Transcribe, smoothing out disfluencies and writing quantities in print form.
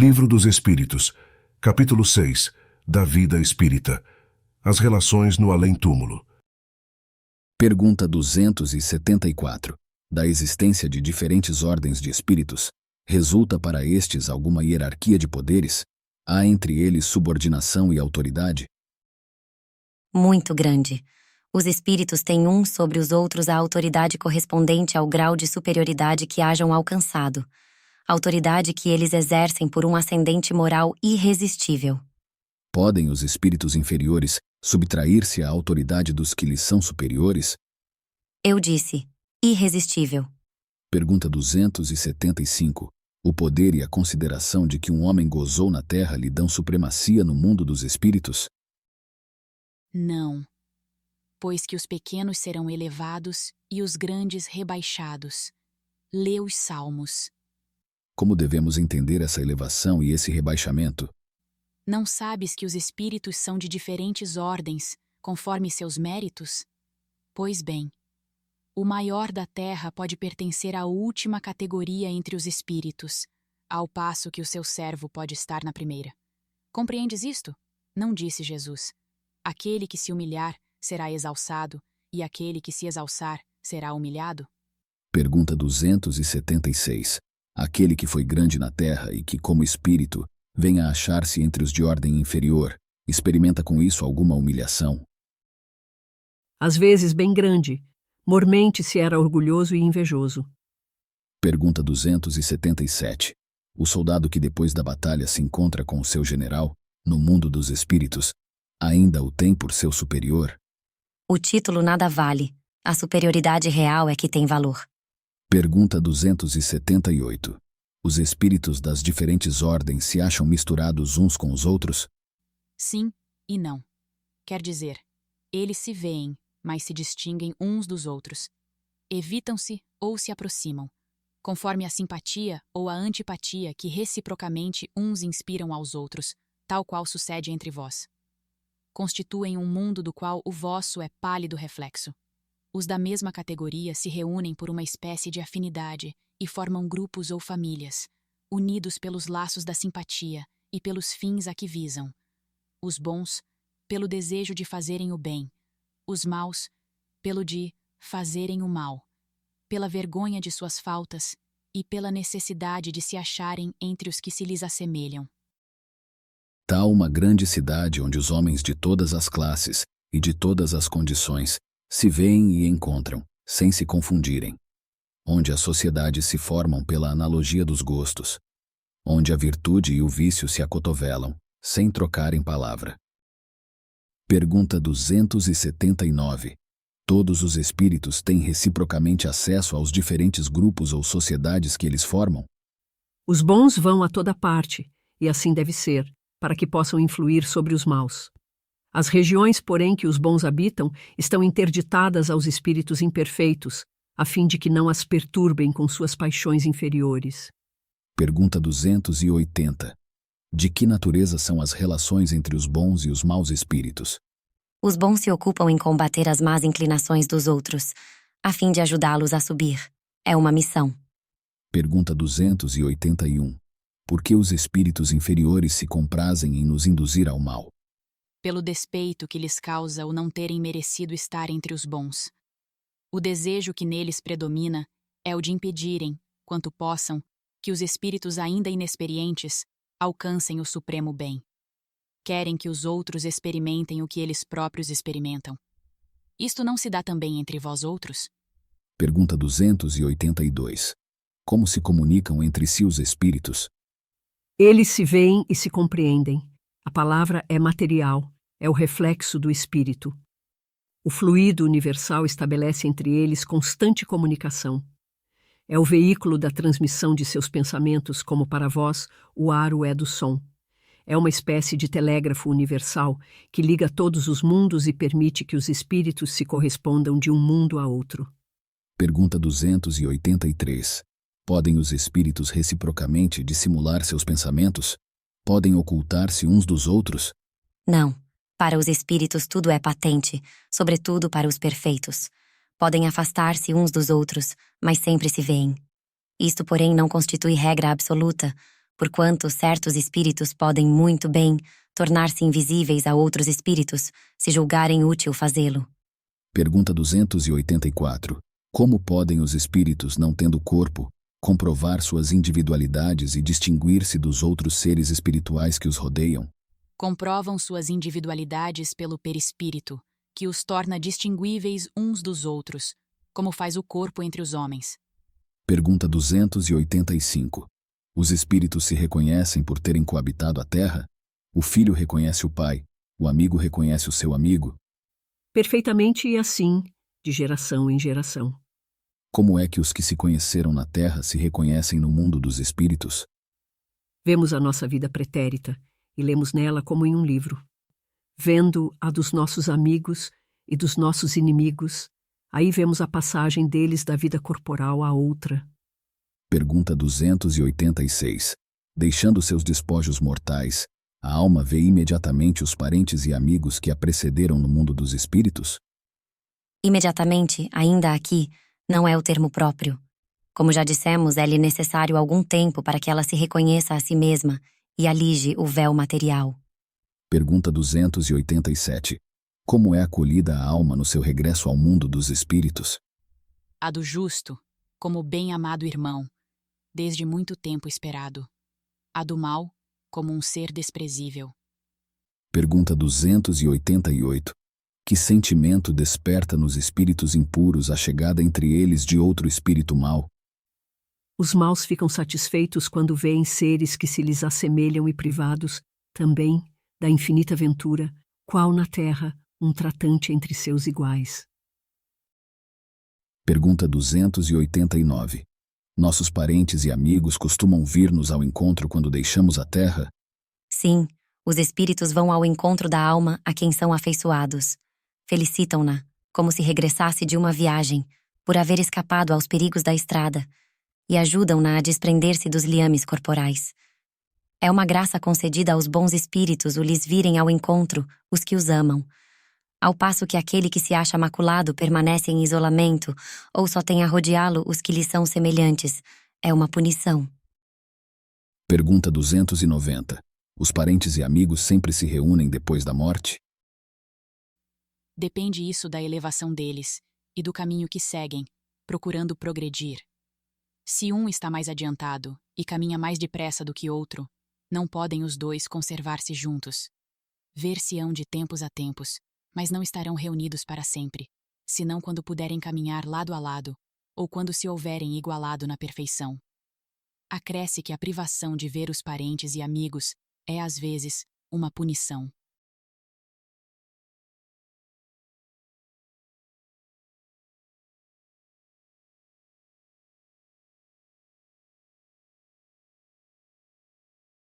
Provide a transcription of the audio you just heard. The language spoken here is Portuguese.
Livro dos Espíritos, capítulo 6, da vida espírita. As relações no além-túmulo. Pergunta 274. Da existência de diferentes ordens de espíritos, resulta para estes alguma hierarquia de poderes? Há entre eles subordinação e autoridade? Muito grande. Os espíritos têm uns sobre os outros a autoridade correspondente ao grau de superioridade que hajam alcançado. Autoridade que eles exercem por um ascendente moral irresistível. Podem os espíritos inferiores subtrair-se à autoridade dos que lhes são superiores? Eu disse, irresistível. Pergunta 275. O poder e a consideração de que um homem gozou na terra lhe dão supremacia no mundo dos espíritos? Não, pois que os pequenos serão elevados e os grandes rebaixados. Lê os Salmos. Como devemos entender essa elevação e esse rebaixamento? Não sabes que os espíritos são de diferentes ordens, conforme seus méritos? Pois bem, o maior da terra pode pertencer à última categoria entre os espíritos, ao passo que o seu servo pode estar na primeira. Compreendes isto? Não disse Jesus. Aquele que se humilhar será exalçado, e aquele que se exalçar será humilhado? Pergunta 276. Aquele que foi grande na terra e que, como espírito, venha a achar-se entre os de ordem inferior, experimenta com isso alguma humilhação? Às vezes bem grande, mormente se era orgulhoso e invejoso. Pergunta 277. O soldado que depois da batalha se encontra com o seu general, no mundo dos espíritos, ainda o tem por seu superior? O título nada vale. A superioridade real é que tem valor. Pergunta 278. Os espíritos das diferentes ordens se acham misturados uns com os outros? Sim e não. Quer dizer, eles se veem, mas se distinguem uns dos outros. Evitam-se ou se aproximam, conforme a simpatia ou a antipatia que reciprocamente uns inspiram aos outros, tal qual sucede entre vós. Constituem um mundo do qual o vosso é pálido reflexo. Os da mesma categoria se reúnem por uma espécie de afinidade e formam grupos ou famílias, unidos pelos laços da simpatia e pelos fins a que visam. Os bons, pelo desejo de fazerem o bem, os maus, pelo de fazerem o mal, pela vergonha de suas faltas e pela necessidade de se acharem entre os que se lhes assemelham. Tal uma grande cidade onde os homens de todas as classes e de todas as condições se veem e encontram, sem se confundirem. Onde as sociedades se formam pela analogia dos gostos. Onde a virtude e o vício se acotovelam, sem trocarem palavra. Pergunta 279. Todos os espíritos têm reciprocamente acesso aos diferentes grupos ou sociedades que eles formam? Os bons vão a toda parte, e assim deve ser, para que possam influir sobre os maus. As regiões, porém, que os bons habitam estão interditadas aos espíritos imperfeitos, a fim de que não as perturbem com suas paixões inferiores. Pergunta 280. De que natureza são as relações entre os bons e os maus espíritos? Os bons se ocupam em combater as más inclinações dos outros, a fim de ajudá-los a subir. É uma missão. Pergunta 281. Por que os espíritos inferiores se comprazem em nos induzir ao mal? Pelo despeito que lhes causa o não terem merecido estar entre os bons. O desejo que neles predomina é o de impedirem, quanto possam, que os espíritos ainda inexperientes alcancem o supremo bem. Querem que os outros experimentem o que eles próprios experimentam. Isto não se dá também entre vós outros? Pergunta 282. Como se comunicam entre si os espíritos? Eles se veem e se compreendem. A palavra é material, é o reflexo do espírito. O fluido universal estabelece entre eles constante comunicação. É o veículo da transmissão de seus pensamentos, como para vós o aro é do som. É uma espécie de telégrafo universal que liga todos os mundos e permite que os espíritos se correspondam de um mundo a outro. Pergunta 283. Podem os espíritos reciprocamente dissimular seus pensamentos? Podem ocultar-se uns dos outros? Não. Para os espíritos tudo é patente, sobretudo para os perfeitos. Podem afastar-se uns dos outros, mas sempre se veem. Isto, porém, não constitui regra absoluta, porquanto certos espíritos podem muito bem tornar-se invisíveis a outros espíritos, se julgarem útil fazê-lo. Pergunta 284. Como podem os espíritos, não tendo corpo, comprovar suas individualidades e distinguir-se dos outros seres espirituais que os rodeiam? Comprovam suas individualidades pelo perispírito, que os torna distinguíveis uns dos outros, como faz o corpo entre os homens. Pergunta 285. Os espíritos se reconhecem por terem coabitado a Terra? O filho reconhece o pai, o amigo reconhece o seu amigo? Perfeitamente e assim, de geração em geração. Como é que os que se conheceram na Terra se reconhecem no mundo dos espíritos? Vemos a nossa vida pretérita e lemos nela como em um livro. Vendo a dos nossos amigos e dos nossos inimigos, aí vemos a passagem deles da vida corporal à outra. Pergunta 286. Deixando seus despojos mortais, a alma vê imediatamente os parentes e amigos que a precederam no mundo dos espíritos? Imediatamente, ainda aqui, não é o termo próprio. Como já dissemos, é-lhe necessário algum tempo para que ela se reconheça a si mesma e alige o véu material. Pergunta 287. Como é acolhida a alma no seu regresso ao mundo dos espíritos? A do justo, como bem-amado irmão, desde muito tempo esperado. A do mal, como um ser desprezível. Pergunta 288. Que sentimento desperta nos espíritos impuros a chegada entre eles de outro espírito mau? Os maus ficam satisfeitos quando veem seres que se lhes assemelham e privados, também, da infinita ventura, qual na terra um tratante entre seus iguais. Pergunta 289. Nossos parentes e amigos costumam vir-nos ao encontro quando deixamos a Terra? Sim, os espíritos vão ao encontro da alma a quem são afeiçoados. Felicitam-na, como se regressasse de uma viagem, por haver escapado aos perigos da estrada, e ajudam-na a desprender-se dos liames corporais. É uma graça concedida aos bons espíritos o lhes virem ao encontro os que os amam, ao passo que aquele que se acha maculado permanece em isolamento ou só tem a rodeá-lo os que lhe são semelhantes. É uma punição. Pergunta 290. Os parentes e amigos sempre se reúnem depois da morte? Depende isso da elevação deles e do caminho que seguem, procurando progredir. Se um está mais adiantado e caminha mais depressa do que outro, não podem os dois conservar-se juntos. Ver-se-ão de tempos a tempos, mas não estarão reunidos para sempre, senão quando puderem caminhar lado a lado, ou quando se houverem igualado na perfeição. Acresce que a privação de ver os parentes e amigos é, às vezes, uma punição.